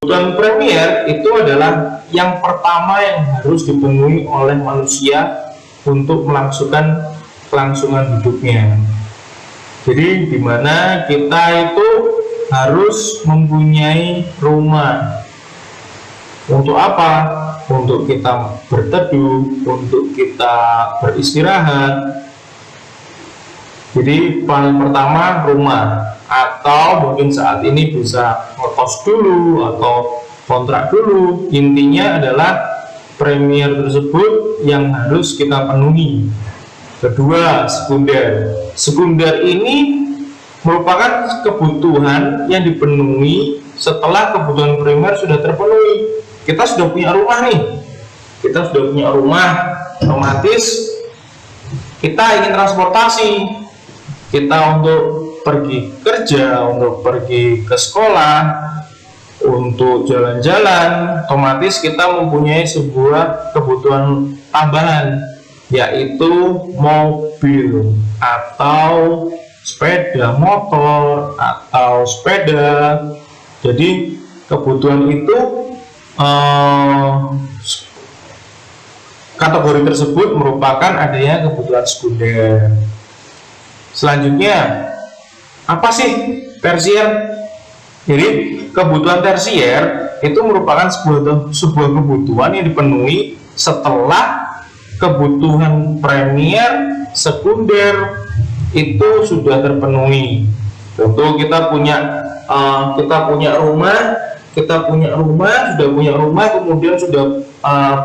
Kebutuhan primer itu adalah yang pertama yang harus dipenuhi oleh manusia untuk melangsungkan kelangsungan hidupnya. Jadi dimana kita itu harus mempunyai rumah. Untuk apa? Untuk kita berteduh, untuk kita beristirahat. Jadi paling pertama rumah, atau mungkin saat ini bisa ngekos dulu atau kontrak dulu. Intinya adalah premier tersebut yang harus kita penuhi. Kedua, sekunder. Sekunder ini merupakan kebutuhan yang dipenuhi setelah kebutuhan primer sudah terpenuhi. Kita sudah punya rumah nih, kita sudah punya rumah, otomatis kita ingin transportasi, kita untuk pergi kerja, untuk pergi ke sekolah, untuk jalan-jalan, otomatis kita mempunyai sebuah kebutuhan tambahan, yaitu mobil atau sepeda motor atau sepeda. Jadi kebutuhan itu kategori tersebut merupakan adanya kebutuhan sekunder. Selanjutnya, apa sih tersier? Jadi kebutuhan tersier itu merupakan sebuah kebutuhan yang dipenuhi setelah kebutuhan primer, sekunder itu sudah terpenuhi. Contoh kita punya rumah, kemudian sudah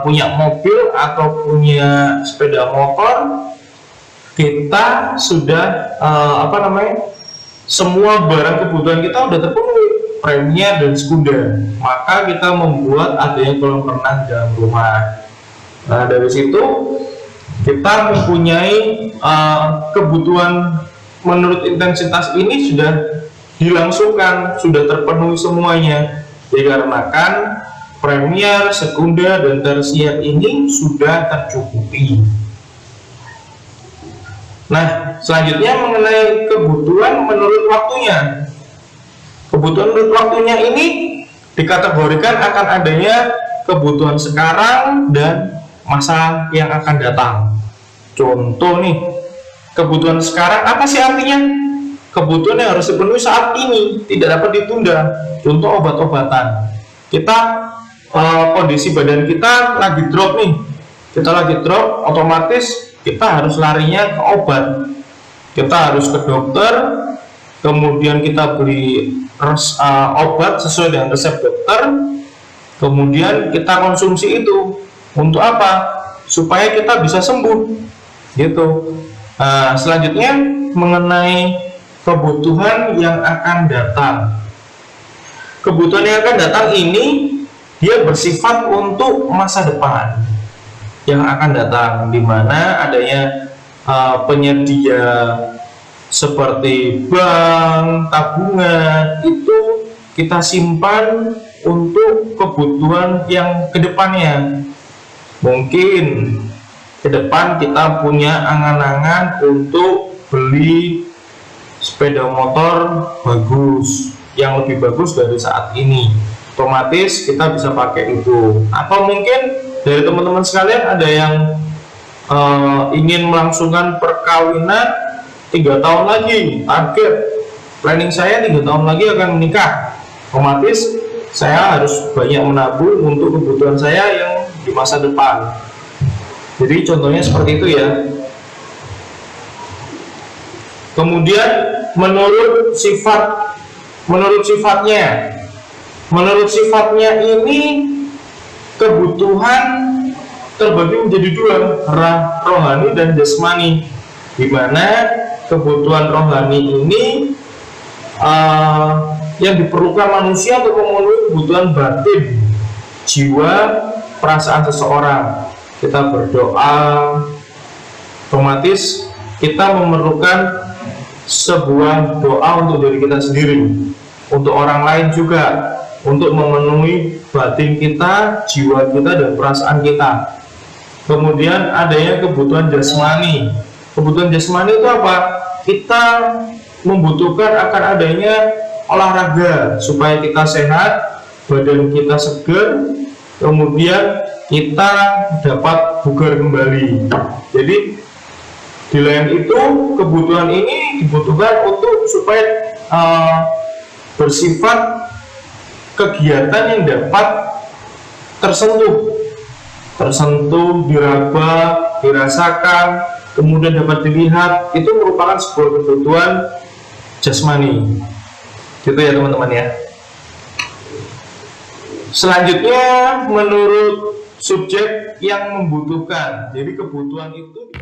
punya mobil atau punya sepeda motor, kita sudah semua barang kebutuhan kita sudah terpenuhi, premier dan sekunder, maka kita membuat adanya kolam renang dalam rumah. Nah, dari situ kita mempunyai kebutuhan menurut intensitas ini sudah dilangsungkan, sudah terpenuhi semuanya, dikarenakan premier, sekunder, dan tersier ini sudah tercukupi. Nah, selanjutnya mengenai kebutuhan menurut waktunya. Kebutuhan menurut waktunya ini dikategorikan akan adanya kebutuhan sekarang dan masa yang akan datang. Contoh nih, kebutuhan sekarang apa sih artinya? Kebutuhan yang harus dipenuhi saat ini, tidak dapat ditunda. Contoh obat-obatan. Kita kondisi badan kita lagi drop nih, otomatis kita harus larinya ke obat. Kita harus ke dokter, kemudian kita beli obat sesuai dengan resep dokter, kemudian kita konsumsi itu. Untuk apa? Supaya kita bisa sembuh, gitu. Selanjutnya mengenai kebutuhan yang akan datang. Kebutuhan yang akan datang ini dia bersifat untuk masa depan yang akan datang, di mana adanya penyedia seperti bank, tabungan, itu kita simpan untuk kebutuhan yang kedepannya. Mungkin ke depan kita punya angan-angan untuk beli sepeda motor bagus, yang lebih bagus dari saat ini, otomatis kita bisa pakai itu. Atau mungkin dari teman-teman sekalian ada yang ingin melangsungkan perkawinan 3 tahun lagi, target planning saya 3 tahun lagi akan menikah, otomatis saya harus banyak menabung untuk kebutuhan saya yang di masa depan. Jadi contohnya seperti itu ya. Kemudian menurut sifatnya ini kebutuhan terbagi menjadi 2, rohani dan jasmani, di mana kebutuhan rohani ini yang diperlukan manusia untuk memenuhi kebutuhan batin, jiwa, perasaan seseorang. Kita berdoa, otomatis kita memerlukan sebuah doa untuk diri kita sendiri, untuk orang lain juga, untuk memenuhi batin kita, jiwa kita, dan perasaan kita. Kemudian adanya kebutuhan jasmani. Kebutuhan jasmani itu apa? Kita membutuhkan akan adanya olahraga supaya kita sehat, badan kita segar, kemudian kita dapat bugar kembali. Jadi di lain itu kebutuhan ini dibutuhkan untuk supaya bersifat kegiatan yang dapat tersentuh, diraba, dirasakan, kemudian dapat dilihat. Itu merupakan sebuah kebutuhan jasmani, gitu ya teman-teman ya. Selanjutnya menurut subjek yang membutuhkan, jadi kebutuhan itu